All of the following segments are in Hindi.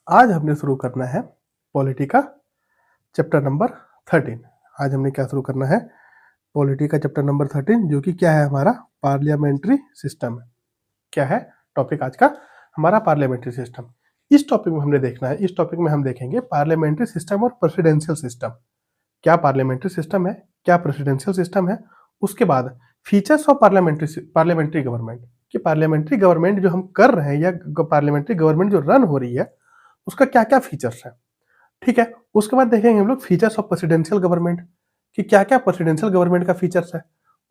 आज हमने शुरू करना है पॉलिटी का चैप्टर नंबर 13। आज हमने क्या शुरू करना है? पॉलिटी का चैप्टर नंबर 13, जो कि क्या है हमारा पार्लियामेंट्री सिस्टम। क्या है टॉपिक आज का? हमारा पार्लियामेंट्री सिस्टम। इस टॉपिक में हमने देखना है, इस टॉपिक में हम देखेंगे पार्लियामेंट्री सिस्टम और प्रेसिडेंशियल सिस्टम। क्या पार्लियामेंट्री सिस्टम है, क्या प्रेसिडेंशियल सिस्टम है। उसके बाद फीचर्स ऑफ पार्लियामेंट्री गवर्नमेंट, कि पार्लियामेंट्री गवर्नमेंट जो हम कर रहे हैं या पार्लियामेंट्री गवर्नमेंट जो रन हो रही है उसका क्या क्या फीचर्स है। ठीक है, उसके बाद देखेंगे हम लोग फीचर्स ऑफ प्रेसिडेंशियल गवर्नमेंट, कि क्या क्या प्रेसिडेंशियल गवर्नमेंट का फीचर्स है।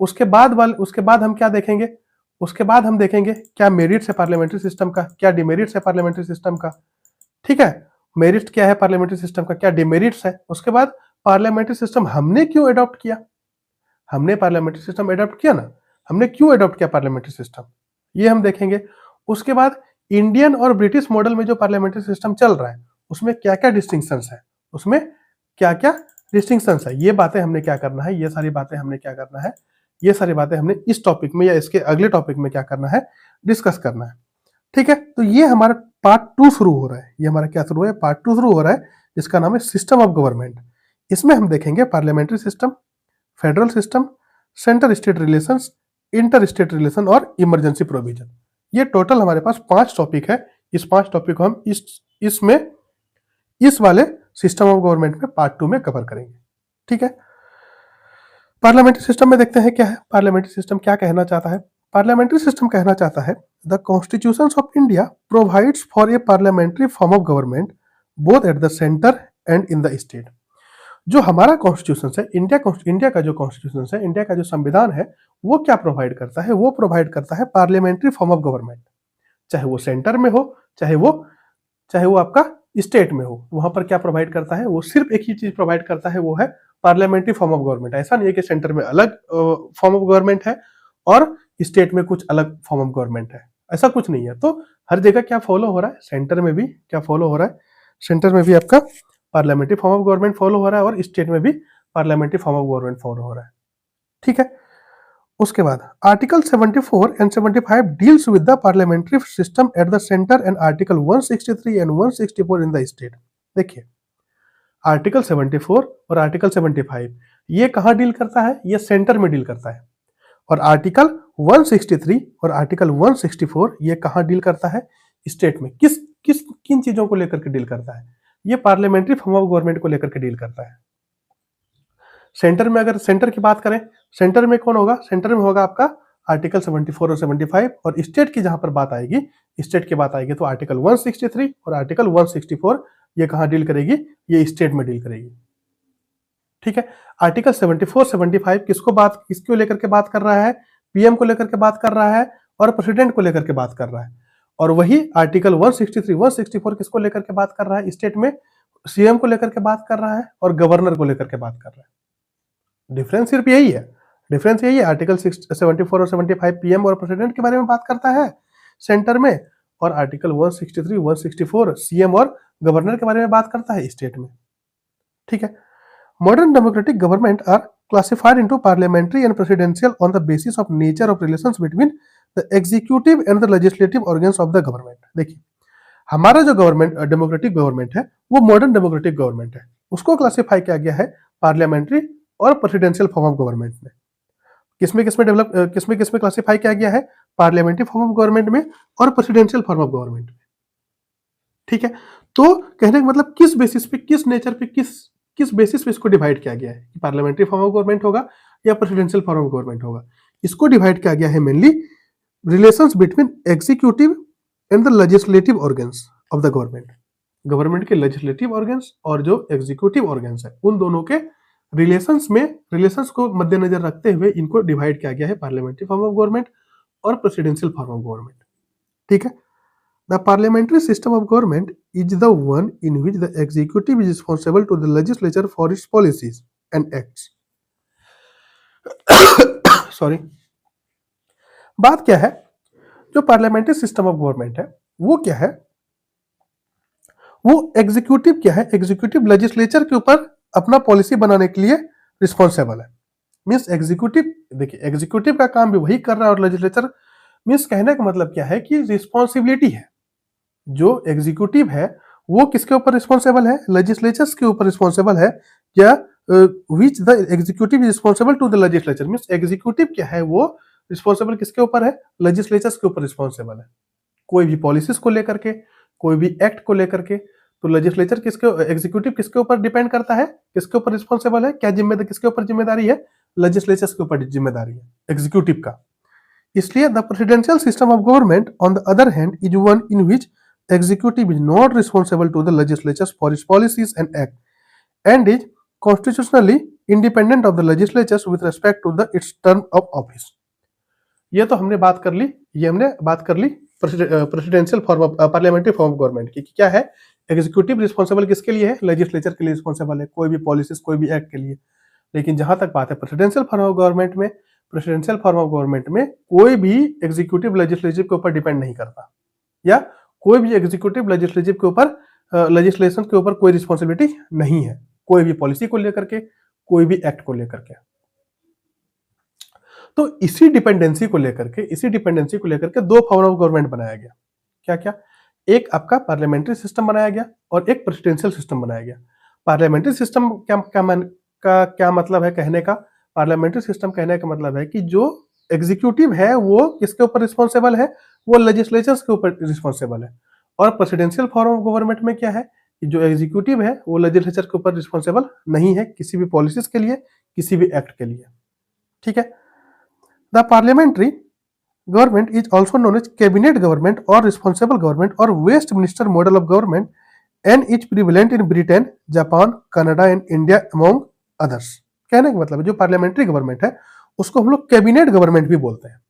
उसके बाद हम क्या देखेंगे? उसके बाद हम देखेंगे क्या मेरिट्स है पार्लियामेंट्री सिस्टम का, क्या डिमेरिट्स है पार्लियामेंट्री सिस्टम का। ठीक है, मेरिट क्या है पार्लियामेंट्री सिस्टम का, क्या डिमेरिट्स है। उसके बाद पार्लियामेंट्री सिस्टम हमने क्यों अडॉप्ट किया, हमने पार्लियामेंट्री सिस्टम अडॉप्ट किया ना, हमने क्यों अडॉप्ट किया पार्लियामेंट्री सिस्टम, ये हम देखेंगे। उसके बाद इंडियन और ब्रिटिश मॉडल में जो पार्लियामेंट्री सिस्टम चल रहा है उसमें क्या क्या डिस्टिंक्शंस है, उसमें क्या क्या डिस्टिंक्शंस है, ये बातें हमने क्या करना है, ये सारी बातें हमने क्या करना है, ये सारी बातें हमने इस टॉपिक में या इसके अगले टॉपिक में क्या करना है, डिस्कस करना है। ठीक है, तो ये हमारा पार्ट 2 शुरू हो रहा है। ये हमारा क्या शुरू है? पार्ट 2 शुरू हो रहा है, जिसका नाम है सिस्टम ऑफ गवर्नमेंट। इसमें हम देखेंगे parliamentary system, federal system, centre state relations, inter state relation और इमरजेंसी प्रोविजन। ये टोटल हमारे पास 5 टॉपिक है। इस 5 टॉपिक को हम इसमें इस वाले सिस्टम ऑफ गवर्नमेंट में पार्ट 2 में कवर करेंगे। ठीक है, पार्लियामेंट्री सिस्टम में देखते हैं क्या है। पार्लियामेंट्री सिस्टम क्या कहना चाहता है? पार्लियामेंट्री सिस्टम कहना चाहता है the constitution of India provides for a parliamentary form of government both at the centre and in the state. जो हमारा कॉन्स्टिट्यूशन है, इंडिया का जो कॉन्स्टिट्यूशन है, इंडिया का जो संविधान है, वो क्या प्रोवाइड करता है? वो प्रोवाइड करता है पार्लियामेंट्री फॉर्म ऑफ गवर्नमेंट। चाहे वो सेंटर में हो, चाहे वो आपका स्टेट में हो, वहां पर क्या प्रोवाइड करता है? वो सिर्फ एक ही चीज प्रोवाइड करता है, वो है पार्लियामेंट्री फॉर्म ऑफ गवर्नमेंट। ऐसा नहीं है कि सेंटर में अलग फॉर्म ऑफ गवर्नमेंट है और स्टेट में कुछ अलग फॉर्म ऑफ गवर्नमेंट है, ऐसा कुछ नहीं है। तो हर जगह क्या फॉलो हो रहा है? सेंटर में भी क्या फॉलो हो रहा है? सेंटर में भी आपका parliamentary form of government follow हो रहा है और स्टेट में भी parliamentary form of government follow हो रहा है। ठीक है, उसके बाद article 74 and 75 deals with the parliamentary system at the centre and article 163 and 164 in the state. देखिए, आर्टिकल 74 और आर्टिकल 75 ये कहां डील करता है? ये सेंटर में डील करता है। और आर्टिकल 163 और आर्टिकल 164 ये कहां डील करता है? स्टेट में। किन चीजों को लेकर के डील करता है? ये पार्लियामेंट्री फॉर्म ऑफ गवर्नमेंट को लेकर के डील करता है। सेंटर में अगर सेंटर की बात करें, सेंटर में कौन होगा? सेंटर में होगा आपका आर्टिकल 74 और 75। और स्टेट की जहां पर बात आएगी, स्टेट की बात आएगी तो आर्टिकल 163 और आर्टिकल 164 ये कहां डील करेगी? ये स्टेट में डील करेगी। ठीक है, आर्टिकल 74 75 किसको लेकर के बात कर रहा है? पीएम को लेकर के बात कर रहा है और प्रेसिडेंट को लेकर के बात कर रहा है। और वही आर्टिकल 163 164 किसको लेकर के बात कर रहा है? स्टेट में सीएम को लेकर के बात कर रहा है और गवर्नर को लेकर के बात कर रहा है। डिफरेंस सिर्फ यही है, डिफरेंस यही है। आर्टिकल 74 और 75 पीएम और प्रेसिडेंट के बारे में बात करता है सेंटर में, और आर्टिकल 163 164 सीएम और गवर्नर के बारे में बात करता है स्टेट में। ठीक है, modern democratic government are classified into parliamentary and presidential on the basis of nature of relations between the executive and the legislative organs of the government। देखिए, हमारा जो गवर्नमेंट डेमोक्रेटिक गवर्नमेंट है वो मॉडर्न डेमोक्रेटिक गवर्नमेंट है। उसको क्लासिफाई किया गया है पार्लियामेंट्री और प्रेसिडेंशियल फॉर्म ऑफ गवर्नमेंट में। किसमें क्लासिफाई किया गया है? पार्लियामेंट्री फॉर्म ऑफ गवर्नमेंट में और प्रेसिडेंशियल फॉर्म ऑफ गवर्नमेंट में। ठीक है, तो कहने का मतलब किस बेसिस पे, किस नेचर पे, किस बेसिस पे इसको डिवाइड किया गया है कि पार्लियामेंट्री फॉर्म ऑफ गवर्नमेंट होगा या प्रेसिडेंशियल फॉर्म ऑफ गवर्नमेंट होगा। इसको डिवाइड किया गया है mainly relations between executive and the legislative organs of the government. Government के लेजिस्लेटिव ऑर्गन्स और जो एग्जीक्यूटिव ऑर्गन्स है उन दोनों के रिलेशंस को मद्देनजर रखते हुए इनको डिवाइड किया गया है पार्लियामेंट्री फॉर्म ऑफ गवर्नमेंट और प्रेसिडेंशियल फॉर्म ऑफ गवर्नमेंट। ठीक है, the parliamentary system of government is the one in which the executive is responsible to the legislature for its policies and acts। Sorry, बात क्या है? जो पार्लियामेंट्री सिस्टम ऑफ गवर्नमेंट है वो क्या है? वो एग्जीक्यूटिव क्या है? एग्जीक्यूटिव लेजिस्लेचर के ऊपर अपना पॉलिसी बनाने के लिए रिस्पॉन्सिबल है। मीन्स एग्जीक्यूटिव, देखिए एग्जीक्यूटिव का काम भी वही कर रहा है और लेजिस्लेचर, मीन्स कहने का मतलब क्या है कि रिस्पॉन्सिबिलिटी है जो एग्जीक्यूटिव है वो किसके ऊपर रिस्पॉन्सिबल है? लेजिस्लेचर्स के ऊपर रिस्पॉन्सिबल है, या which the executive is responsible to the legislature, means executive क्या है वो रिस्पॉन्सिबल किसके ऊपर है? लेजिस्लेचर्स के ऊपर रिस्पॉन्सिबल है। कोई भी पॉलिसीज को लेकर के, कोई भी एक्ट को लेकर के, तो लेजिस्लेचर किसके, एग्जीक्यूटिव किसके ऊपर डिपेंड करता है, किसके ऊपर रिस्पॉन्सिबल है, क्या जिम्मेदारी, किसके ऊपर जिम्मेदारी है? लेजिस्लेचर्स के ऊपर जिम्मेदारी है एग्जीक्यूटिव का। इसलिए the presidential system of government on the other hand is one in which executive is not responsible to the legislatures for its policies and act and is constitutionally independent of the legislatures with respect to the its term of office। ये तो हमने बात कर ली, ये हमने बात कर ली presidential form of parliamentary form of government की, क्या है? एग्जीक्यूटिव रिस्पॉन्सिबल किसके लिए है? लेजिस्लेचर के लिए रिस्पॉन्सिबल है, कोई भी पॉलिसीज, कोई भी एक्ट के लिए। लेकिन जहां तक बात है प्रेसिडेंशियल फॉर्म ऑफ गवर्नमेंट में, प्रेसिडेंशियल फॉर्म ऑफ गवर्नमेंट में कोई भी एग्जीक्यूटिव लेजिस्लेटिव के ऊपर डिपेंड नहीं करता, या कोई भी एग्जीक्यूटिव लेजिस्लेटिव के ऊपर लेजिस्लेशन के ऊपर कोई रिस्पॉन्सिबिलिटी नहीं है, कोई भी पॉलिसी को लेकर के, कोई भी एक्ट को लेकर के। तो इसी डिपेंडेंसी को लेकर के दो फॉर्म ऑफ गवर्नमेंट बनाया गया। क्या क्या? एक आपका पार्लियामेंट्री सिस्टम बनाया गया और एक प्रेसिडेंशियल सिस्टम बनाया गया। पार्लियामेंट्री सिस्टम क्या मतलब है कहने का? पार्लियामेंट्री सिस्टम कहने का मतलब है कि जो एग्जीक्यूटिव है वो किसके ऊपर रिस्पॉन्सिबल है? वो लेजिस्लेचर्स के ऊपर रिस्पॉन्सिबल है। और प्रेसिडेंशियल फॉर्म ऑफ गवर्नमेंट में क्या है कि जो एग्जीक्यूटिव है वो लेजिस्लेचर के ऊपर रिस्पॉन्सिबल नहीं है किसी भी पॉलिसीज के लिए, किसी भी एक्ट के लिए। ठीक है। The parliamentary government is also known as cabinet government और रिस्पॉन्सिबल गवर्नमेंट और Westminster model of government and is prevalent in Britain, Japan, Canada and India among others. कहने का मतलब है जो पार्लियामेंट्री गवर्नमेंट है उसको हम लोग कैबिनेट गवर्नमेंट भी बोलते हैं।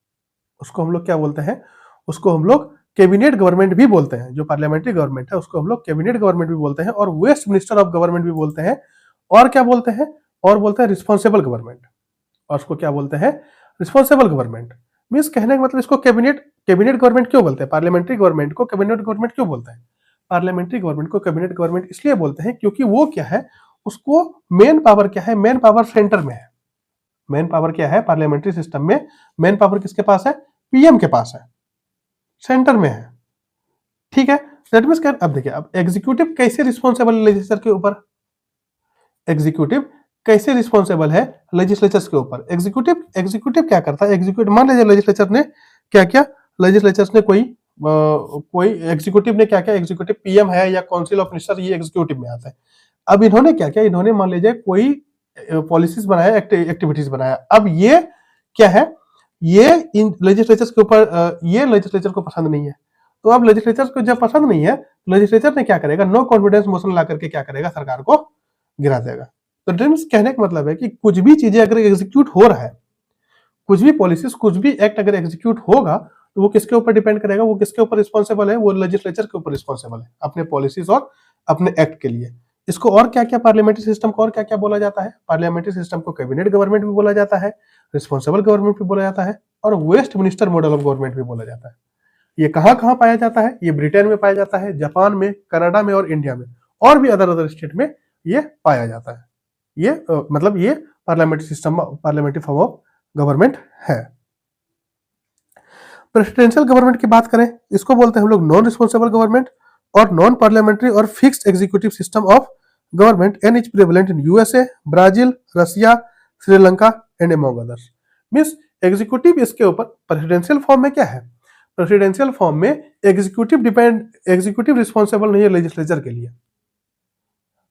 उसको हम लोग क्या बोलते हैं? उसको हम लोग कैबिनेट गवर्नमेंट भी बोलते हैं। जो पार्लियामेंट्री गवर्नमेंट है उसको हम लोग कैबिनेट गवर्नमेंट भी बोलते हैं और वेस्ट मिनिस्टर ऑफ गवर्नमेंट भी बोलते हैं। और क्या बोलते हैं? और बोलते हैं रिस्पॉन्सिबल गवर्नमेंट। और उसको क्या बोलते हैं? Responsible government. मींस कहने का मतलब इसको कैबिनेट गवर्नमेंट क्यों बोलते हैं? पार्लियामेंट्री गवर्नमेंट को कैबिनेट गवर्नमेंट क्यों बोलते हैं? पार्लियामेंट्री गवर्नमेंट को कैबिनेट गवर्नमेंट इसलिए बोलते हैं क्योंकि वो क्या है, उसको मेन पावर क्या है? मेन पावर सेंटर में है। मेन पावर क्या है पार्लियामेंट्री सिस्टम में? मेन पावर किसके पास है? पीएम के पास है, सेंटर में है। ठीक है। दैट मींस क्या? अब देखिए, अब एग्जीक्यूटिव कैसे रिस्पॉन्सिबल है लेजिस्लेचर के ऊपर? एग्जीक्यूटिव कैसे रिस्पॉन्सिबल है लेजिस्लेचर्स के ऊपर? एग्जीक्यूटिव क्या करता है? एग्जीक्यूटिव, मान लीजिए लेजिस्लेचर ने क्या किया, लेजिस्लेचर्स ने कोई एग्जीक्यूटिव ने क्या किया, एग्जीक्यूटिव पीएम है या काउंसिल ऑफ मिनिस्टर, ये एग्जीक्यूटिव में आता है। अब इन्होंने क्या किया, इन्होंने मान लीजिए कोई पॉलिसीज बनाया, एक्टिविटीज बनाया। अब ये क्या है, ये इन लेजिस्लेचर्स के ऊपर, ये लेजिस्लेचर को पसंद नहीं है। तो अब लेजिस्लेचर को जब पसंद नहीं है, लेजिस्लेचर ने क्या करेगा, नो कॉन्फिडेंस मोशन ला करके क्या करेगा, सरकार को गिरा देगा। तो ड्रीम्स कहने का मतलब है कि कुछ भी चीजें अगर एग्जीक्यूट हो रहा है, कुछ भी पॉलिसीज, कुछ भी एक्ट अगर एग्जीक्यूट होगा तो वो किसके ऊपर डिपेंड करेगा, वो किसके ऊपर रिस्पॉन्सिबल है, वो लेजिस्लेचर के ऊपर रिस्पॉन्सिबल है अपने पॉलिसीज और अपने एक्ट के लिए। इसको और क्या क्या पार्लियामेंट्री सिस्टम को और क्या क्या बोला जाता है? पार्लियामेंट्री सिस्टम को कैबिनेट गवर्नमेंट भी बोला जाता है, रिस्पॉन्सिबल गवर्नमेंट भी बोला जाता है और Westminster model of government भी बोला जाता है। ये कहां कहां पाया जाता है? ये ब्रिटेन में पाया जाता है, जापान में, कनाडा में और इंडिया में, और भी अदर स्टेट में ये पाया जाता है। ये मतलब ये parliamentary system, parliamentary form of government है। प्रेसिडेंशियल गवर्नमेंट की बात करें, इसको बोलते हैं हम लोग नॉन रिस्पॉन्सिबल गवर्नमेंट और नॉन पार्लियामेंट्री और fixed executive system of government and is prevalent in USA, Brazil, Russia, Sri Lanka and among others. Means executive इसके ऊपर प्रेसिडेंशियल फॉर्म में क्या है, प्रेसिडेंशियल फॉर्म में एग्जीक्यूटिव रिस्पॉन्सिबल नहीं है लेजिस्लेचर के लिए।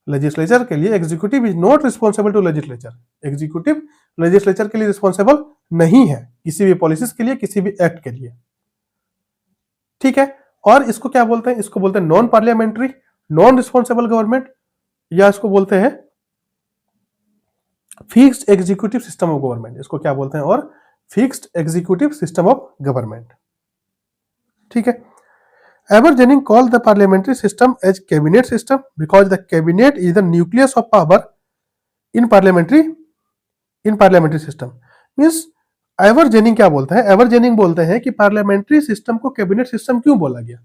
लेजिस्लेचर के लिए executive is not responsible to legislature. Executive legislature के लिए रिस्पॉन्सिबल नहीं है किसी भी पॉलिसीज के लिए, किसी भी एक्ट के लिए। ठीक है। और इसको क्या बोलते हैं? इसको बोलते हैं non parliamentary, non responsible government, या इसको बोलते हैं fixed executive system of government. इसको क्या बोलते हैं? और fixed executive system of government. ठीक है। Abergening called the parliamentary system as cabinet system because the cabinet is the nucleus of power in parliamentary system. Means Abergening क्या बोलता है? Abergening बोलते हैं कि पार्लियामेंट्री सिस्टम को कैबिनेट सिस्टम क्यों बोला गया?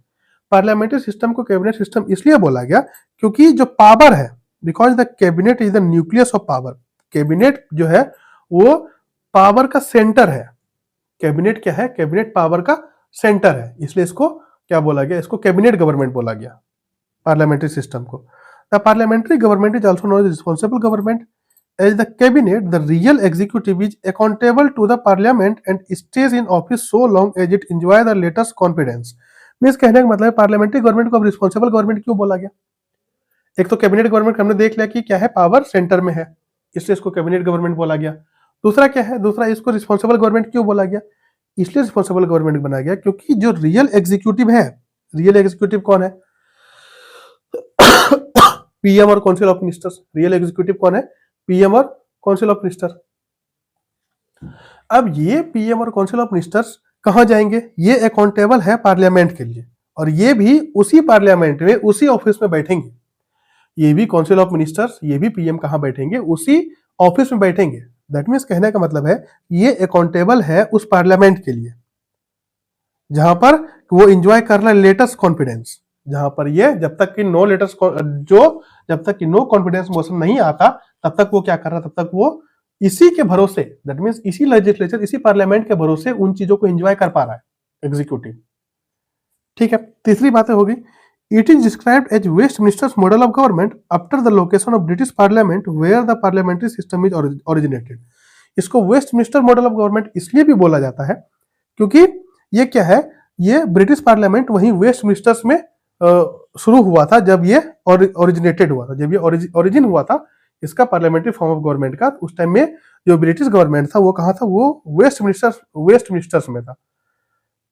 पार्लियामेंट्री सिस्टम को कैबिनेट सिस्टम इसलिए बोला गया क्योंकि जो पावर है, because the cabinet is the nucleus of power. Cabinet जो है वो पावर का सेंटर है। कैबिनेट क्या है? कैबिनेट पावर का सेंटर है, इसलिए इसको क्या बोला गया? इसको कैबिनेट गवर्नमेंट बोला गया। पार्लियामेंट्री सिस्टम को। The parliamentary government is also known as responsible government as the cabinet the real executive is accountable to the parliament and stays in office so long as it enjoy the latest confidence. Means कहने का मतलब पार्लियामेंट्री गवर्नमेंट को अब रिस्पॉन्सिबल गवर्नमेंट क्यों बोला गया? एक तो कैबिनेट गवर्नमेंट हमने देख लिया कि क्या है, पावर सेंटर में है, इसलिए इसको कैबिनेट गवर्नमेंट बोला गया। दूसरा क्या है, दूसरा इसको रिस्पॉन्सिबल गवर्नमेंट क्यों बोला गया? इसलिए रिस्पॉन्सिबल गवर्नमेंट बनाया गया क्योंकि जो रियल एग्जीक्यूटिव है, रियल एग्जीक्यूटिव कौन है? पीएम और council of ministers. Real executive कौन है? पीएम और काउंसिल ऑफ मिनिस्टर। अब ये पीएम और काउंसिल ऑफ मिनिस्टर्स कहां जाएंगे? ये अकाउंटेबल है पार्लियामेंट के लिए, और ये भी उसी पार्लियामेंट में उसी ऑफिस में बैठेंगे। ये भी काउंसिल ऑफ मिनिस्टर्स, ये भी पीएम कहां बैठेंगे? उसी ऑफिस में बैठेंगे। दैट मीन्स कहने का मतलब है ये अकाउंटेबल है उस पार्लियामेंट के लिए जहां पर वो एंजॉय कर रहा है लेटेस्ट कॉन्फिडेंस, जहां पर ये जब तक कि जब तक कि नो कॉन्फिडेंस मोशन नहीं आता तब तक वो क्या कर रहा है, तब तक वो इसी के भरोसे, दैट मीन्स इसी लेजिस्लेचर, इसी पार्लियामेंट के भरोसे उन चीजों को एंजॉय कर पा रहा है एग्जीक्यूटिव। ठीक है, तीसरी बातें होगी। It is described as Westminster's model of government after the location of British Parliament where the parliamentary system is originated. इसको वेस्टमिनिस्टर मॉडल ऑफ गवर्नमेंट इसलिए भी बोला जाता है क्योंकि ये क्या है, ये ब्रिटिश पार्लियामेंट वहीं वेस्टमिनिस्टर्स में शुरू हुआ था जब ये ओरिजिनेटेड हुआ था, जब ये ओरिजिन हुआ था इसका पार्लियामेंट्री फॉर्म ऑफ गवर्नमेंट का। उस टाइम में जो ब्रिटिश गवर्नमेंट था वो कहाँ था? वो वेस्टमिनिस्टर्स में था।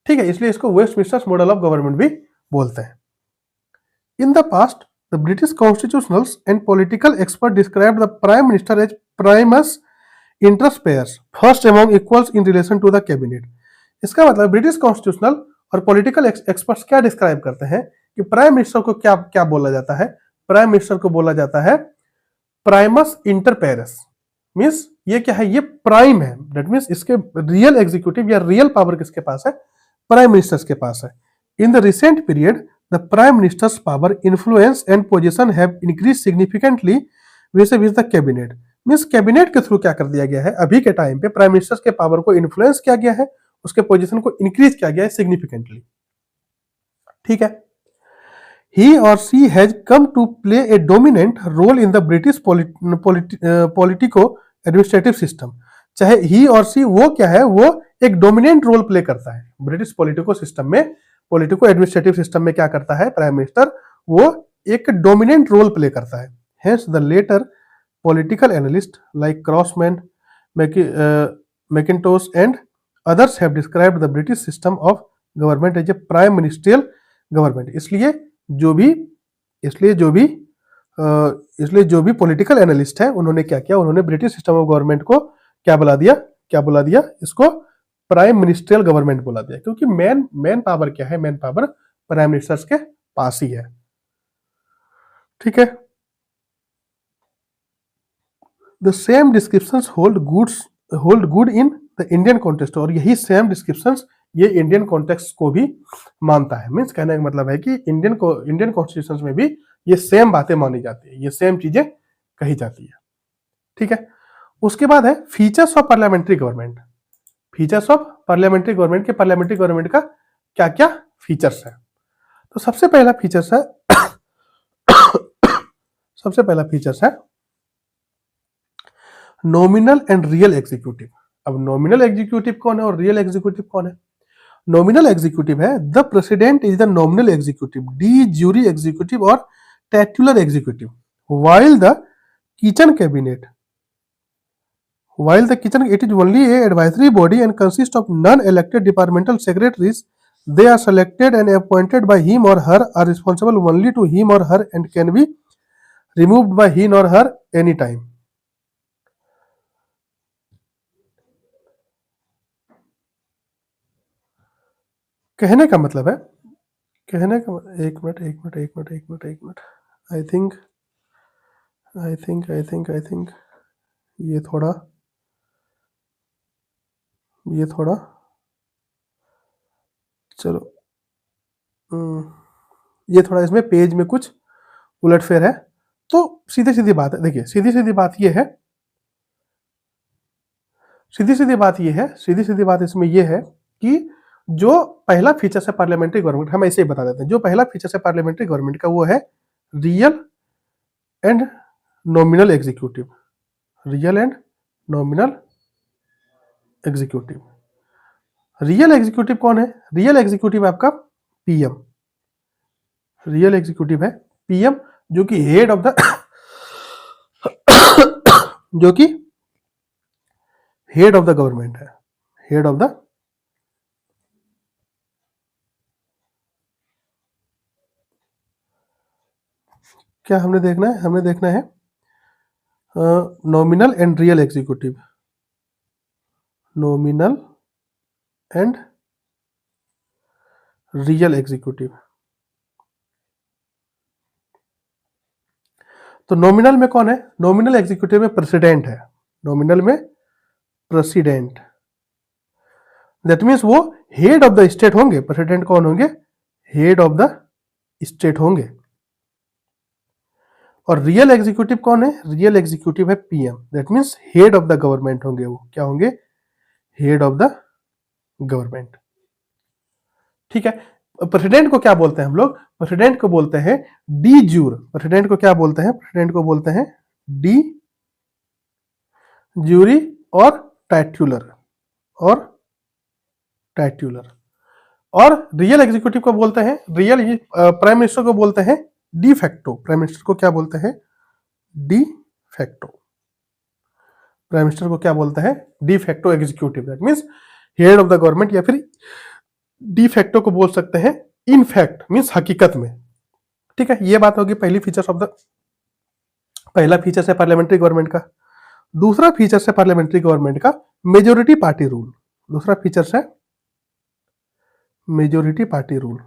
ठीक है, इसलिए इसको वेस्टमिनिस्टर्स मॉडल ऑफ गवर्नमेंट भी बोलते हैं। In the past, the British constitutionals and political experts described the Prime Minister as primus inter pares, first among equals in relation to the cabinet. इसका मतलब ब्रिटिश कॉन्स्टिट्यूशनल और पॉलिटिकल एक्सपर्ट्स क्या डिस्क्राइब करते हैं कि प्राइम मिनिस्टर को क्या क्या बोला जाता है? प्राइम मिनिस्टर को बोला जाता है प्राइमस इंटर पेरेस। मीन्स ये क्या है? ये प्राइम है। दैट मीन्स इसके रियल एग्जीक्यूटिव या रियल पावर किसके पास है? प्राइम मिनिस्टर्स के पास है। In the recent period the prime minister's power, influence and position have increased significantly vis-a-vis the cabinet. Means cabinet के थ्रू क्या कर दिया गया है? अभी के टाइम पे प्राइम मिनिस्टर्स के पावर को इन्फ्लुएंस किया गया है, उसके पोजीशन को इंक्रीज किया गया है सिग्निफिकेंटली। ठीक है, he or she has come to play a dominant role in the British politico administrative system. चाहे he और she वो क्या है, वो एक डोमिनेंट रोल प्ले करता है ब्रिटिश पॉलिटिको सिस्टम में। पॉलिटिको एडमिनिस्ट्रेटिव सिस्टम में क्या करता है प्राइम मिनिस्टर? वो एक डोमिनेंट रोल प्ले करता है। Hence the latter political analyst like Crossman, Mackintosh and others have described the British system of government as a prime ministerial government. इसलिए जो भी पॉलिटिकल एनालिस्ट है उन्होंने क्या किया? उन्होंने ब्रिटिश सिस्टम ऑफ गवर्नमेंट को क्या बुला दिया? इसको प्राइम मिनिस्ट्रियल गवर्नमेंट बोला दिया, क्योंकि मेन पावर क्या है? मेन पावर प्राइम मिनिस्टर्स के पास ही है। ठीक है, the same descriptions hold good in the Indian context, और यही सेम डिस्क्रिप्शंस ये इंडियन कॉन्टेक्स्ट को भी मानता है। मीन्स कहने का मतलब है कि इंडियन कॉन्स्टिट्यूशन में भी ये सेम बातें मानी जाती है, ये सेम चीजें कही जाती है। ठीक है, उसके बाद है features of parliamentary government. Features of parliamentary government के पार्लियामेंट्री गवर्नमेंट का क्या क्या फीचर्स है? तो सबसे पहला फीचर्स है नॉमिनल एंड रियल एग्जीक्यूटिव। अब नॉमिनल एग्जीक्यूटिव कौन है और रियल एग्जीक्यूटिव कौन है? नॉमिनल एग्जीक्यूटिव है the president is the nominal executive, D jury executive और टैट्यूलर executive, while the kitchen cabinet it is only a advisory body and consists of non-elected departmental secretaries. They are selected and appointed by him or her, are responsible only to him or her and can be removed by him or her any time. कहने का मतलब है, एक मिनट, आई थिंक ये थोड़ा चलो, ये थोड़ा इसमें पेज में कुछ उलटफेर है। तो सीधी बात है, देखिए सीधी बात इसमें ये है कि जो पहला फीचर है पार्लियामेंट्री गवर्नमेंट, हम ऐसे ही बता देते हैं, जो पहला फीचर है पार्लियामेंट्री गवर्नमेंट का वो है real and nominal executive, real and nominal executive. Real executive कौन है? रियल एग्जीक्यूटिव आपका पीएम, रियल एग्जीक्यूटिव है पीएम, जो कि हेड ऑफ द जो कि हेड ऑफ द गवर्नमेंट है, हेड ऑफ द, क्या हमने देखना है? हमने देखना है nominal and real executive, nominal and real executive. तो नॉमिनल में कौन है? नॉमिनल एग्जीक्यूटिव में प्रेसिडेंट है, नॉमिनल में प्रेसिडेंट, दैट मीन्स वो हेड ऑफ द स्टेट होंगे। प्रेसिडेंट कौन होंगे? हेड ऑफ द स्टेट होंगे। और रियल एग्जीक्यूटिव कौन है? रियल एग्जीक्यूटिव है PM, that means head of the government होंगे। वो क्या होंगे? Head of the government. ठीक है। प्रेसिडेंट को क्या बोलते हैं हम लोग? प्रेसिडेंट को बोलते हैं डी ज्यूर। प्रेसिडेंट को क्या बोलते हैं? प्रेसिडेंट को बोलते हैं डी ज्यूरी और टाइट्यूलर, और टाइट्यूलर। और रियल एग्जीक्यूटिव को बोलते हैं, रियल प्राइम मिनिस्टर को बोलते हैं डी फैक्टो। प्राइम मिनिस्टर को क्या बोलते हैं? De facto. प्राइम मिनिस्टर को क्या बोलते हैं? D facto executive, that means head of the government, या फिर डी फैक्टो को बोल सकते हैं इनफैक्ट, मीन्स हकीकत में। ठीक है, ये बात होगी पहली फीचर्स ऑफ द, पहला फीचर है पार्लियामेंट्री गवर्नमेंट का। दूसरा फीचर है पार्लियामेंट्री गवर्नमेंट का मेजोरिटी पार्टी रूल। दूसरा फीचर है majority party rule,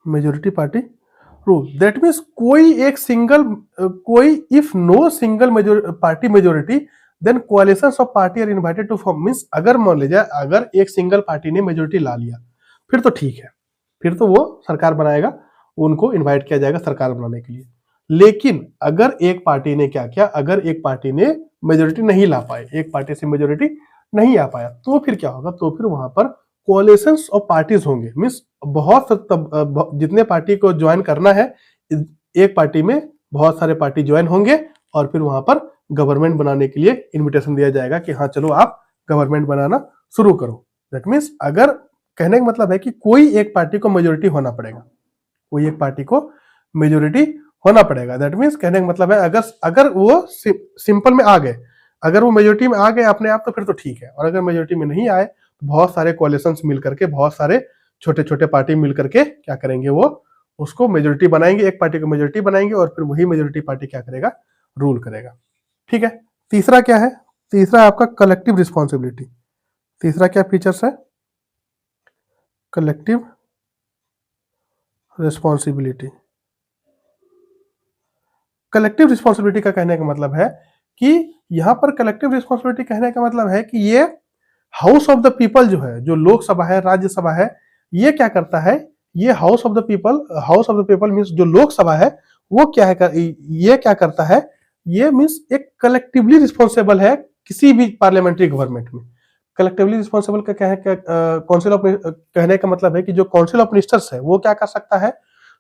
majority party rule, that means कोई एक सिंगल, कोई if no single party majority then coalitions of party are invited to form. Means अगर मान लीजिए अगर एक सिंगल पार्टी ने मेजोरिटी ला लिया, फिर तो ठीक है, फिर तो वो सरकार बनाएगा, उनको इनवाइट किया जाएगा सरकार बनाने के लिए। लेकिन अगर एक पार्टी ने क्या किया, अगर एक पार्टी ने मेजोरिटी नहीं ला पाए, एक पार्टी से मेजोरिटी नहीं आ पाया, तो फिर क्या होगा? तो फिर वहां पर कोalitions ऑफ पार्टीज होंगे। मीन्स बहुत जितने पार्टी को ज्वाइन करना है, एक पार्टी में बहुत सारे पार्टी ज्वाइन होंगे, और फिर वहां पर गवर्नमेंट बनाने के लिए इनविटेशन दिया जाएगा कि हाँ चलो आप गवर्नमेंट बनाना शुरू करो। दैट मीन्स अगर, कहने का मतलब है कि कोई एक पार्टी को मेजोरिटी होना पड़ेगा, कोई एक पार्टी को मेजोरिटी होना पड़ेगा। दैट मीन्स कहने का मतलब है अगर वो सिंपल में आ गए, अगर वो मेजोरिटी में आ गए अपने आप, तो फिर तो ठीक है। और अगर मेजोरिटी में नहीं आए, तो बहुत सारे कोalitions मिल करके, बहुत सारे छोटे छोटे पार्टी मिल करके क्या करेंगे? वो उसको मेजोरिटी बनाएंगे, एक पार्टी को मेजोरिटी बनाएंगे, और फिर वही मेजोरिटी पार्टी क्या करेगा? रूल करेगा। ठीक है। तीसरा क्या है? तीसरा आपका कलेक्टिव रिस्पॉन्सिबिलिटी। तीसरा क्या फीचर्स है? Collective responsibility. कलेक्टिव रिस्पॉन्सिबिलिटी का कहने का मतलब है कि यहां पर कलेक्टिव रिस्पॉन्सिबिलिटी कहने का मतलब है कि ये हाउस ऑफ द पीपल जो है, जो लोकसभा है, राज्यसभा है, ये क्या करता है? ये house of the people means जो लोकसभा है, वो क्या है, ये क्या करता है? ये मीन्स एक कलेक्टिवली रिस्पॉन्सिबल है किसी भी पार्लियामेंट्री गवर्नमेंट में। कलेक्टिवली रिस्पॉन्सिबल का क्या है? काउंसिल ऑफ, कहने का मतलब है कि जो काउंसिल ऑफ मिनिस्टर्स है, वो क्या कर सकता है?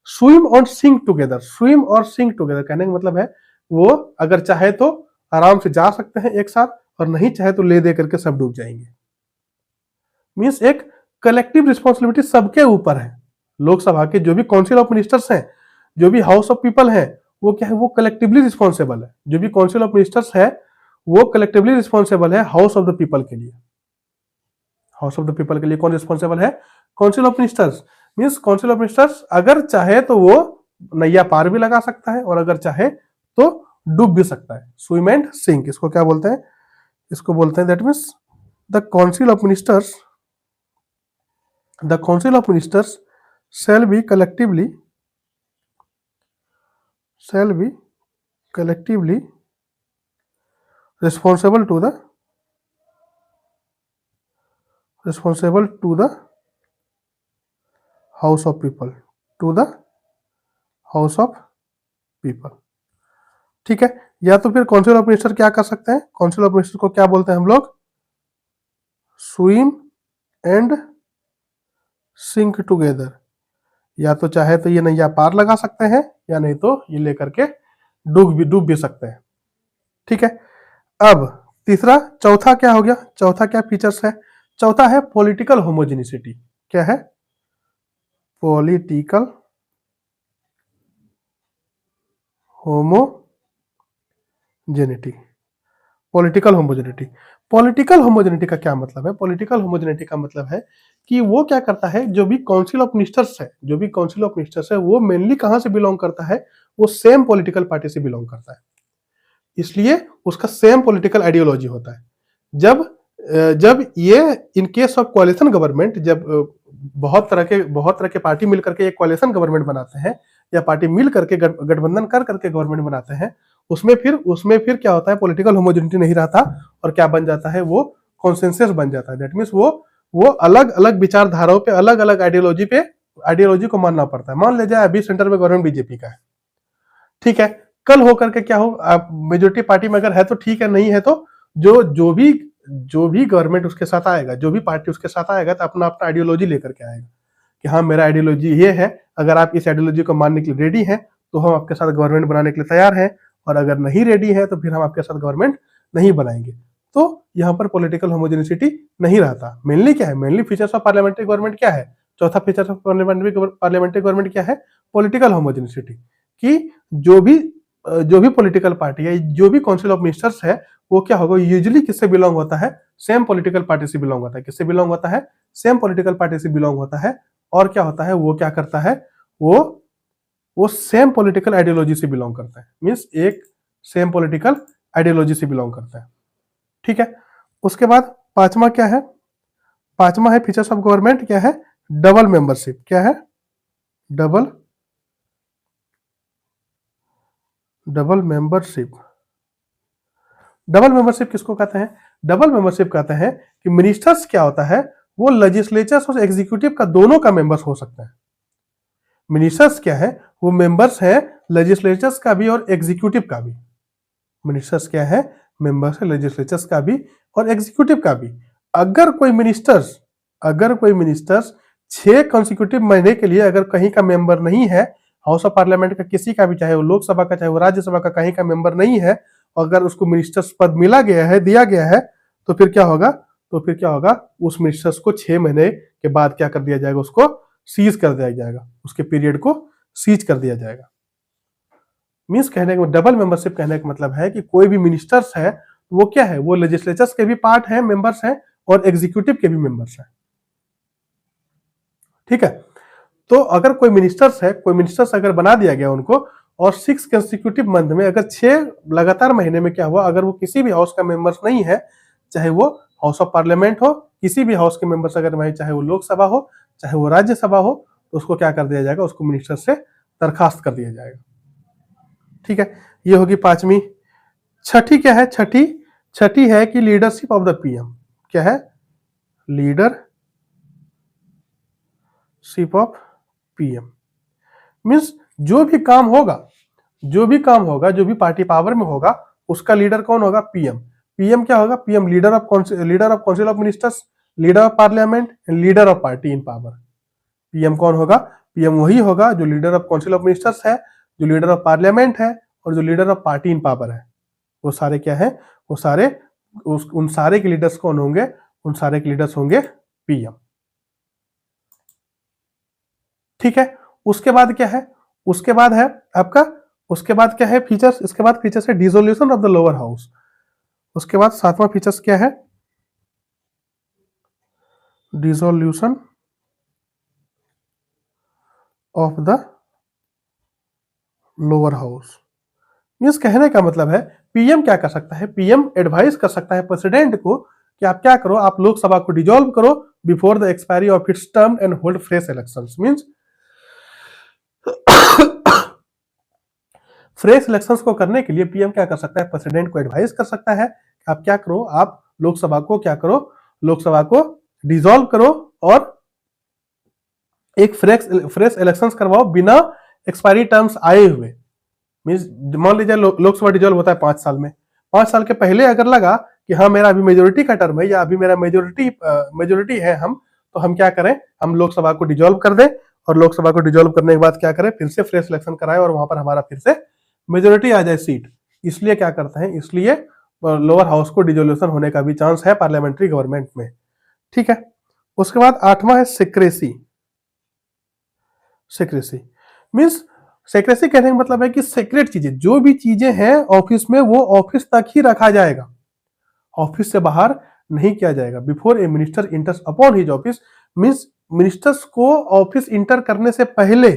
स्विम और सिंक टुगेदर। स्विम और सिंक टुगेदर कहने का मतलब है वो अगर चाहे तो आराम से जा सकते हैं एक साथ, और नहीं चाहे तो ले दे करके सब डूब जाएंगे। मीन्स एक कलेक्टिव रिस्पॉन्सिबिलिटी सबके ऊपर है। लोकसभा के जो भी काउंसिल ऑफ मिनिस्टर्स हैं, जो भी हाउस ऑफ पीपल है, वो क्या है? वो कलेक्टिवली रिस्पॉन्सिबल है। जो भी काउंसिल ऑफ मिनिस्टर्स है, वो कलेक्टिवली रिस्पॉन्सिबल है हाउस ऑफ द पीपल के लिए। हाउस ऑफ द पीपल के लिए कौन रिस्पॉन्सिबल है? Council of ministers. Means council of ministers अगर चाहे तो वो नैया पार भी लगा सकता है, और अगर चाहे तो डूब भी सकता है। स्विम एंड सिंक, इसको क्या बोलते हैं? इसको बोलते हैं that means the council of ministers, the council of ministers shall be collectively responsible to the house of people, to the house of people। ठीक है। या तो फिर काउंसिल ऑफ मिनिस्टर क्या कर सकते हैं? काउंसिल ऑफ मिनिस्टर को क्या बोलते हैं हम लोग? स्विम एंड सिंक टुगेदर, या तो चाहे तो ये नैया पार लगा सकते हैं, या नहीं तो ये लेकर के डूब भी सकते हैं। ठीक है। अब तीसरा, चौथा क्या हो गया, चौथा क्या फीचर्स है, चौथा है पॉलिटिकल होमोजेनिसिटी। क्या है, political homogeneity. Political homogeneity, political homogeneity का क्या मतलब है, पॉलिटिकल होमोजेनिटी का मतलब है कि वो क्या करता है, जो भी काउंसिल ऑफ मिनिस्टर्स है, जो भी काउंसिल ऑफ मिनिस्टर्स है, वो मेनली कहां से बिलोंग करता है, वो सेम पॉलिटिकल पार्टी से बिलोंग करता है, इसलिए उसका सेम पॉलिटिकल आइडियोलॉजी होता है। जब जब ये इन केस ऑफ कोalition गवर्नमेंट, जब बहुत तरह के पार्टी मिल करके एक कोalition गवर्नमेंट बनाते हैं, या पार्टी मिल करके गठबंधन कर करके गवर्नमेंट बनाते हैं, उसमें फिर क्या होता है, पॉलिटिकल होमोजेनिटी नहीं रहता, और क्या बन जाता है, वो कॉन्सेंसस बन जाता है। दैट मीन्स वो अलग अलग विचारधाराओं पे, अलग अलग आइडियोलॉजी को मानना पड़ता है। मान लीजिए अभी सेंटर में गवर्नमेंट बीजेपी का है, ठीक है, कल होकर के क्या हो, आप मेजोरिटी पार्टी में अगर है तो ठीक है, नहीं है तो जो भी गवर्नमेंट उसके साथ आएगा, जो भी पार्टी उसके साथ आएगा, तो अपना अपना आइडियोलॉजी लेकर के आएगा कि हाँ मेरा आइडियोलॉजी ये है, अगर आप इस आइडियोलॉजी को मानने के लिए रेडी हैं तो हम आपके साथ गवर्नमेंट बनाने के लिए तैयार हैं, और अगर नहीं रेडी है तो फिर हम आपके साथ गवर्नमेंट नहीं बनाएंगे। तो यहाँ पर पॉलिटिकल होमोजेनिसिटी नहीं रहता। मेनली क्या है, mainly features of parliamentary government क्या है, चौथा फीचर्स ऑफ पार्लियामेंट्री गवर्नमेंट क्या है, पॉलिटिकल होमोजेनिसिटी, कि जो भी पॉलिटिकल पार्टी है, जो भी काउंसिल ऑफ मिनिस्टर्स है, वो क्या होगा, यूजुअली किससे बिलोंग होता है, सेम पॉलिटिकल पार्टी से बिलोंग होता है। किससे बिलोंग होता है, सेम पॉलिटिकल पार्टी से बिलोंग होता है। और क्या होता है, वो क्या करता है, वो सेम पॉलिटिकल आइडियोलॉजी से बिलोंग करता है, मीन्स एक सेम पॉलिटिकल आइडियोलॉजी से बिलोंग करता है। ठीक है। उसके बाद पांचवा क्या है, पांचवा है फीचर्स ऑफ गवर्नमेंट, क्या है, डबल मेंबरशिप। क्या है, डबल मेंबरशिप। डबल मेंबरशिप किसको कहते हैं, डबल मेंबरशिप कहते हैं कि मिनिस्टर्स क्या होता है, वो लेजिस्लेचर्स और एग्जीक्यूटिव का दोनों का मेंबर्स हो सकते हैं। मिनिस्टर्स क्या है, वो मेंबर्स हैं लेजिस्लेचर्स का भी और एग्जीक्यूटिव का भी। मिनिस्टर्स क्या है, मेंबर्स है लेजिस्लेचर्स का भी और एग्जीक्यूटिव का भी। अगर कोई मिनिस्टर्स 6 कॉन्सिक्यूटिव महीने के लिए अगर कहीं का मेंबर नहीं है, हाउस ऑफ पार्लियामेंट का किसी का भी, चाहे वो लोकसभा का चाहे वो राज्यसभा का, कहीं का मेंबर नहीं है, अगर उसको मिनिस्टर्स पद दिया गया है, तो फिर क्या होगा, उस मिनिस्टर्स को 6 महीने के बाद क्या कर दिया जाएगा, उसको सीज कर दिया जाएगा, उसके पीरियड को सीज कर दिया जाएगा। मीन्स कहने का डबल मेंबरशिप कहने का मतलब है कि कोई भी मिनिस्टर्स है, वो क्या है, वो लेजिस्लेचर्स के भी पार्ट है, मेंबर्स हैं, और एग्जीक्यूटिव के भी मेंबर्स हैं। ठीक है। तो अगर कोई मिनिस्टर्स अगर बना दिया गया उनको, और 6 कंसिक्यूटिव मंथ में, अगर 6 लगातार महीने में क्या हुआ, अगर वो किसी भी हाउस का मेंबर्स नहीं है, चाहे वो हाउस ऑफ पार्लियामेंट हो, किसी भी हाउस के मेंबर्स अगर नहीं, चाहे वो लोकसभा हो चाहे वो राज्यसभा हो, तो उसको क्या कर दिया जाएगा, उसको मिनिस्टर से दरखास्त कर दिया जाएगा। ठीक है, ये होगी पांचवी। छठी क्या है, छठी है कि लीडरशिप ऑफ द पीएम। क्या है, लीडरशिप ऑफ पीएम। मीन्स जो भी काम होगा, जो भी पार्टी पावर में होगा, उसका लीडर कौन होगा, पीएम। पीएम क्या होगा, PM leader of council of ministers, leader of parliament and leader of party in power. PM कौन होगा, पीएम वही होगा जो leader of council of ministers है, जो लीडर ऑफ पार्लियामेंट है, और जो leader of party in power है। वो सारे क्या है, वो सारे उन सारे के लीडर्स कौन होंगे, उन सारे के लीडर्स होंगे पीएम। ठीक है। उसके बाद क्या है, उसके बाद है आपका, उसके बाद क्या है फीचर्स, इसके बाद फीचर्स है dissolution of the lower house. उसके बाद सातवां फीचर्स क्या है, dissolution of the lower house. Means कहने का मतलब है, पीएम क्या कर सकता है, पीएम एडवाइस कर सकता है प्रेसिडेंट को कि आप क्या करो, आप लोकसभा को डिसॉल्व करो before the expiry of its term and hold fresh elections. Means fresh elections को करने के लिए पीएम क्या कर सकता है, प्रेसिडेंट को एडवाइस कर सकता है कि आप क्या करो, आप लोकसभा को क्या करो, लोकसभा को डिसॉल्व करो और एक फ्रेश इलेक्शंस करवाओ बिना एक्सपायरी टर्म्स आए हुए। मीन्स मान लीजिए लोकसभा डिसॉल्व होता है 5 साल में, 5 साल के पहले अगर लगा कि हाँ मेरा अभी मेजोरिटी का टर्म है, या अभी मेरा मेजोरिटी है, हम तो हम क्या करें, हम लोकसभा को डिसॉल्व कर दें और लोकसभा को डिजोल्व करने के बाद क्या करें, फिर से फ्रेश इलेक्शन कराए और वहां पर हमारा फिर से मेजोरिटी आ जाए सीट। इसलिए क्या करते हैं, इसलिए लोअर हाउस को डिजोल्यूशन होने का भी चांस है पार्लियामेंट्री गवर्नमेंट में। ठीक है। उसके बाद 8वां है सिक्रेसी। सिक्रेसी मीन्स, सिक्रेसी कहने का मतलब है कि सीक्रेट चीजें, जो भी चीजें हैं ऑफिस में वो ऑफिस तक ही रखा जाएगा, ऑफिस से बाहर नहीं किया जाएगा। Before a minister enters upon his office means, ministers को ऑफिस इंटर करने से पहले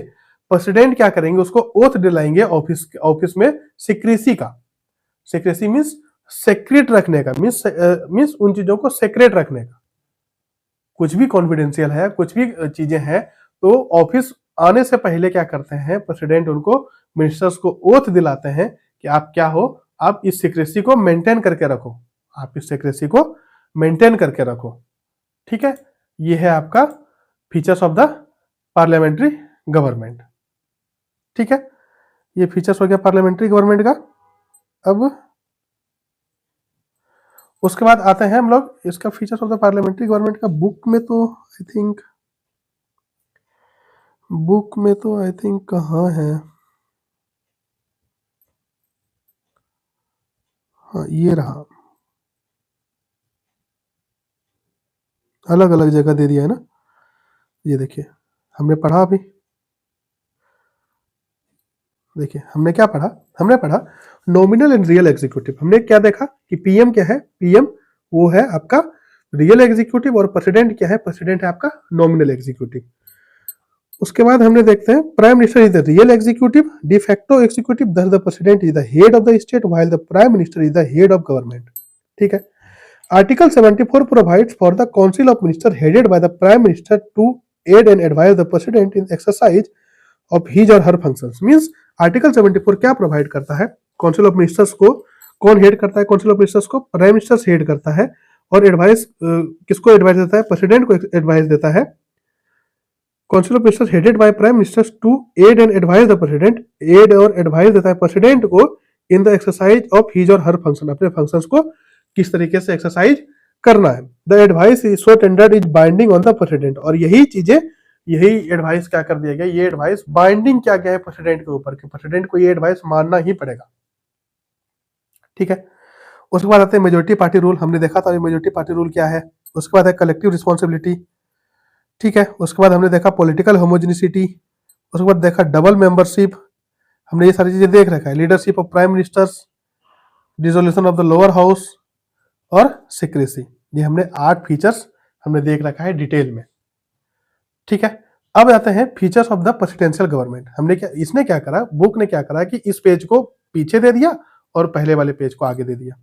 प्रेसिडेंट क्या करेंगे, उसको ओथ दिलाएंगे ऑफिस में सिक्रेसी का। सिक्रेसी मीन्स सेक्रेट रखने का, मीन्स उन चीजों को सेक्रेट रखने का। कुछ भी कॉन्फिडेंशियल है, कुछ भी चीजें हैं, तो ऑफिस आने से पहले क्या करते हैं, प्रेसिडेंट उनको, मिनिस्टर्स को ओथ दिलाते हैं कि आप क्या हो, आप इस सिक्रेसी को मेंटेन करके रखो, आप इस सिक्रेसी को मेंटेन करके रखो। ठीक है। ये है आपका features of the parliamentary government. ठीक है, ये फीचर्स हो गया पार्लियामेंट्री गवर्नमेंट का। अब उसके बाद आते हैं हम लोग इसका features of the parliamentary government का। बुक में तो आई थिंक कहाँ है, हाँ ये रहा, अलग अलग जगह दे दिया है ना। ये देखिए, हमने पढ़ा अभी, देखिए हमने क्या पढ़ा, हमने पढ़ा नॉमिनल एंड रियल एग्जीक्यूटिव। हमने क्या देखा कि पीएम क्या है, पीएम वो है आपका रियल एग्जीक्यूटिव, और प्रेसिडेंट क्या है, प्रेसिडेंट है आपका नॉमिनल एग्जीक्यूटिव। उसके बाद हमने देखते हैं prime minister is the real executive, de facto executive, thus the president is the head of the state while the prime minister is the head of government. ठीक है। Article 74 provides for the council of minister headed by the prime minister to aid and advise the president in exercise of his or her functions. Means article 74 क्या प्रोवाइड करता है, काउंसिल ऑफ मिनिस्टर्स को कौन हेड करता है, काउंसिल ऑफ मिनिस्टर्स को प्राइम मिनिस्टर हेड करता है, और एडवाइस किसको एडवाइस देता है, प्रेसिडेंट को एडवाइस देता है। Council of ministers headed by prime ministers to aid and advice the president, aid और एडवाइस देता है प्रेसिडेंट को in the exercise of his or her function, अपने फंक्शंस को किस तरीके से एक्सरसाइज करना है। The advice is so tendered is binding on the president, और यही चीजें, यही एडवाइस क्या कर दिया गया, ये एडवाइस बाइंडिंग क्या गया है प्रेसिडेंट के ऊपर, कि प्रेसिडेंट को ये एडवाइस मानना ही पड़ेगा। ठीक है। उसके बाद आते हैं मेजोरिटी पार्टी रूल। हमने देखा था मेजोरिटी पार्टी रूल क्या है। उसके बाद है कलेक्टिव रिस्पॉन्सिबिलिटी। ठीक है। उसके बाद हमने देखा पॉलिटिकल होमोजेनिसिटी। उसके बाद देखा डबल मेंबरशिप, हमने ये सारी चीजें देख रखा है। Leadership of prime ministers, dissolution of the lower house, और सिक्रेसी। ये हमने 8 फीचर्स हमने देख रखा है डिटेल में। ठीक है। अब आते हैं features of the presidential government. हमने क्या, इसने क्या करा, बुक ने क्या करा कि इस पेज को पीछे दे दिया और पहले वाले पेज को आगे दे दिया।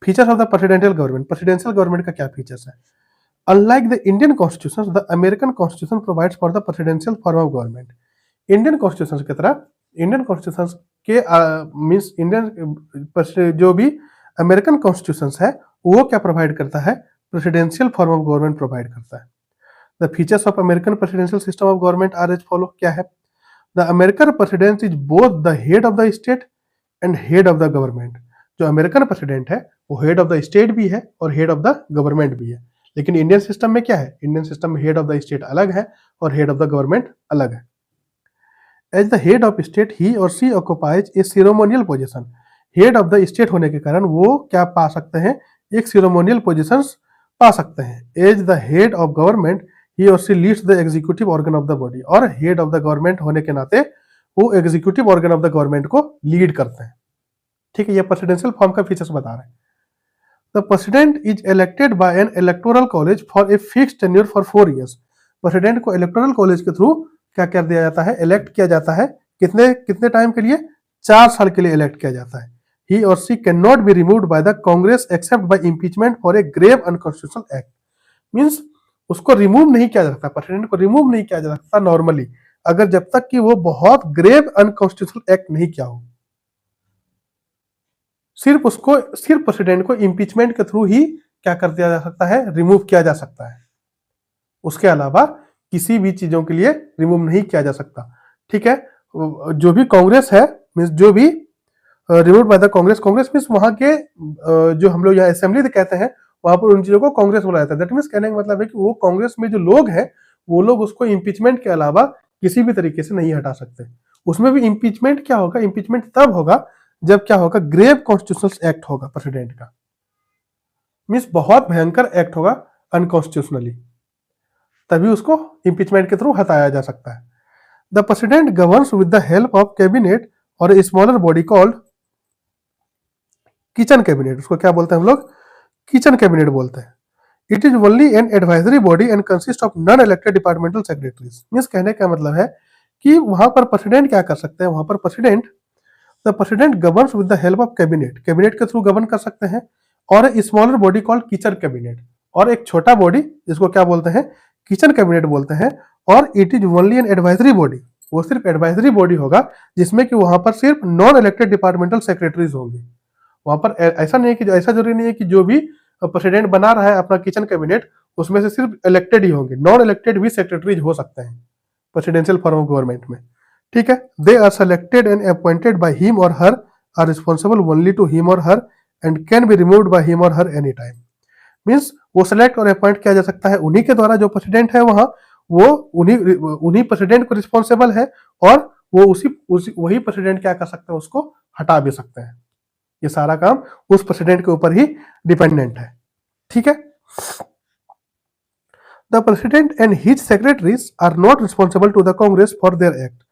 Features of the presidential government. Presidential government का क्या फीचर्स है। Unlike the Indian constitution, the American constitution provides for the presidential form of government. Indian constitution की तरह, इंडियन कॉन्स्टिट्यूशन के मीन्स इंडियन जो भी अमेरिकन कॉन्स्टिट्यूशन है वो क्या प्रोवाइड करता है, presidential form of government provide करता है। The features of American presidential system of government are as follow. क्या है, the American president is both the head of the state and head of the government. जो अमेरिकन प्रेसिडेंट है वो हेड ऑफ द स्टेट भी है और हेड ऑफ द गवर्नमेंट भी है। लेकिन इंडियन सिस्टम में क्या है, इंडियन सिस्टम में हेड ऑफ द स्टेट अलग है और हेड ऑफ द गवर्नमेंट अलग है। As the head of state he or she occupies a ceremonial position. Head of the state होने के कारण वो क्या पा सकते हैं, एक सिरोमोनियल पोजीशन पा सकते हैं। As the head of government he or she leads the executive organ of the body, और हेड ऑफ द गवर्नमेंट होने के नाते वो executive organ of the government को लीड करते हैं। ठीक है, ये प्रेसिडेंशियल फॉर्म का फीचर्स बता रहे हैं। The president is elected by N electoral college for a fixed tenure for 4 years। President को इलेक्टोरल कॉलेज के थ्रू क्या कर दिया जाता है, इलेक्ट किया जाता है। कितने कितने टाइम के लिए, 4 साल के लिए इलेक्ट किया जाता है। He or she can not be removed by the Congress except by impeachment for a grave unconstitutional act. Means उसको रिमूव नहीं किया जा सकता, प्रेसिडेंट को रिमूव नहीं किया जा सकता नॉर्मली, अगर जब तक कि वो बहुत ग्रेव अनकॉन्स्टिट्यूशनल एक्ट नहीं किया हो। सिर्फ प्रेसिडेंट को इम्पीचमेंट के थ्रू ही क्या कर दिया जा सकता है, रिमूव किया जा सकता है। उसके अलावा किसी भी चीजों के लिए रिमूव नहीं किया जा सकता। ठीक है, जो भी कांग्रेस है, मींस जो भी remove by the Congress, Congress means वहां के जो हम लोग यहाँ असेंबली कहते हैं, वहां पर उन चीजों को कांग्रेस बोला जाता है। दैट मींस कहने का मतलब है कि वो कांग्रेस में जो लोग हैं वो लोग उसको इम्पीचमेंट के अलावा किसी भी तरीके से नहीं हटा सकते। उसमें भी इम्पीचमेंट क्या होगा, इम्पीचमेंट तब होगा जब क्या होगा, ग्रेव कॉन्स्टिट्यूशनल एक्ट होगा प्रेसिडेंट का, मीन्स बहुत भयंकर एक्ट होगा अनकॉन्स्टिट्यूशनली, तभी उसको इम्पीचमेंट के थ्रू हटाया जा सकता है। The president governs with the help of cabinet और a smaller body called kitchen cabinet. उसको क्या बोलते हैं हम लोग, किचन कैबिनेट बोलते हैं। It is only an advisory body and consist of non elected departmental secretaries. Means कहने का मतलब है कि वहां पर प्रेसिडेंट क्या कर सकते हैं, वहां पर the president governs with the help of cabinet, cabinet के थ्रू गवर्न कर सकते हैं, और smaller body called kitchen cabinet, और एक छोटा बॉडी जिसको क्या बोलते हैं, किचन कैबिनेट बोलते हैं। और it is only an advisory body, वो सिर्फ एडवाइजरी बॉडी होगा जिसमें कि वहां पर सिर्फ नॉन इलेक्टेड डिपार्टमेंटल सेक्रेटरीज होंगे। वहां पर ऐसा नहीं है कि, ऐसा जरूरी नहीं है कि जो भी प्रेसिडेंट बना रहा है अपना किचन कैबिनेट उसमें से सिर्फ इलेक्टेड ही होंगे, नॉन इलेक्टेड भी सेक्रेटरीज हो सकते हैं प्रेसिडेंशियल फॉर्म ऑफ गवर्नमेंट में। ठीक है, they are selected and appointed by him or her, are responsible only to him or her and can be removed by him or her any time. Means वो सेलेक्ट और अपॉइंट किया जा सकता है उन्हीं के द्वारा, जो प्रेसिडेंट है वहां वो उन्हीं प्रेसिडेंट को रिस्पॉन्सिबल है, और वो वही प्रेसिडेंट क्या कर सकते हैं, उसको हटा भी सकते हैं। ये सारा काम उस प्रेसिडेंट के ऊपर ही डिपेंडेंट है। ठीक है, the president and his secretaries are not responsible to the Congress for their act.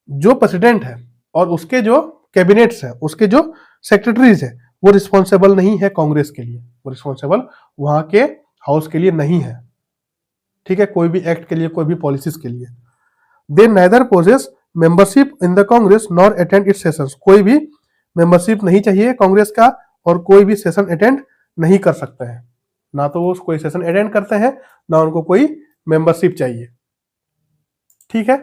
जो प्रेसिडेंट है और उसके जो कैबिनेट्स है, उसके जो सेक्रेटरीज है, वो रिस्पॉन्सिबल नहीं है कांग्रेस के लिए, वो रिस्पॉन्सिबल वहां के हाउस के लिए नहीं है। ठीक है, कोई भी एक्ट के लिए, कोई भी पॉलिसीज के लिए। They neither possess membership in the Congress nor attend its sessions. कोई भी मेंबरशिप नहीं चाहिए कांग्रेस का, और कोई भी सेशन अटेंड नहीं कर सकते हैं, ना तो वो कोई सेशन अटेंड करते हैं, ना उनको कोई मेंबरशिप चाहिए। ठीक है,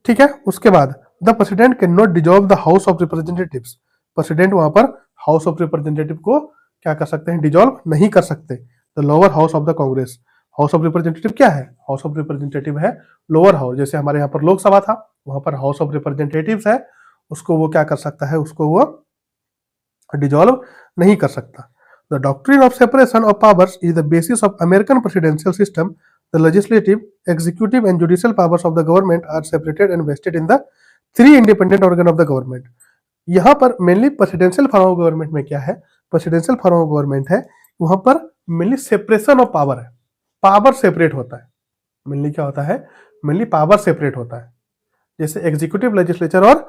ठीक है। उसके बाद the president can not dissolve the house of representatives. President वहां पर हाउस ऑफ रिप्रेजेंटेटिव को क्या कर सकते हैं, डिजॉल्व नहीं कर सकते। The lower house of the Congress, house of representative क्या है, हाउस ऑफ रिप्रेजेंटेटिव है लोअर हाउस। जैसे हमारे यहाँ पर लोकसभा था, वहां पर हाउस ऑफ रिप्रेजेंटेटिव है, उसको वो क्या कर सकता है, उसको वो डिजॉल्व नहीं कर सकता। The doctrine of separation of powers is the basis of American presidential system. The legislative, executive and judicial powers of the government are separated and vested in the three independent organ of the government. यहाँ पर mainly presidential form of government में क्या है, प्रेसिडेंशियल फॉर्म ऑफ गवर्नमेंट है, वहां पर मेनली सेपरेशन ऑफ पावर है, पावर सेपरेट होता है। मेनली क्या होता है, मेनली पावर सेपरेट होता है। जैसे एग्जीक्यूटिव लेजिस्लेचर और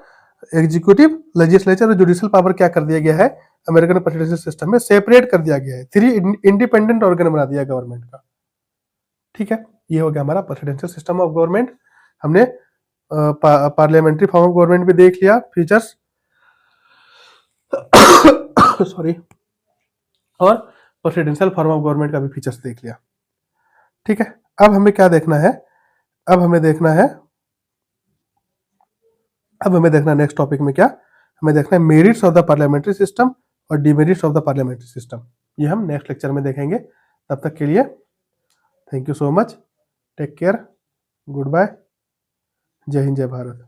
जुडिशियल पावर क्या कर दिया गया है, अमेरिकन प्रेसिडेंशियल सिस्टम में सेपरेट कर दिया गया है, थ्री इंडिपेंडेंट ऑर्गन बना दिया गवर्नमेंट का। ठीक है, ये हो गया हमारा प्रेसिडेंशियल सिस्टम ऑफ गवर्नमेंट। हमने पार्लियामेंट्री फॉर्म ऑफ गवर्नमेंट भी देख लिया, फीचर्स सॉरी, और प्रेसिडेंशियल फॉर्म ऑफ गवर्नमेंट का भी फीचर्स देख लिया। ठीक है, अब हमें क्या देखना है, अब हमें देखना नेक्स्ट टॉपिक में क्या, हमें देखना है merits of the parliamentary system और demerits of the parliamentary system. ये हम नेक्स्ट लेक्चर में देखेंगे। तब तक के लिए thank you so much, take care, goodbye, जय हिंद जय भारत।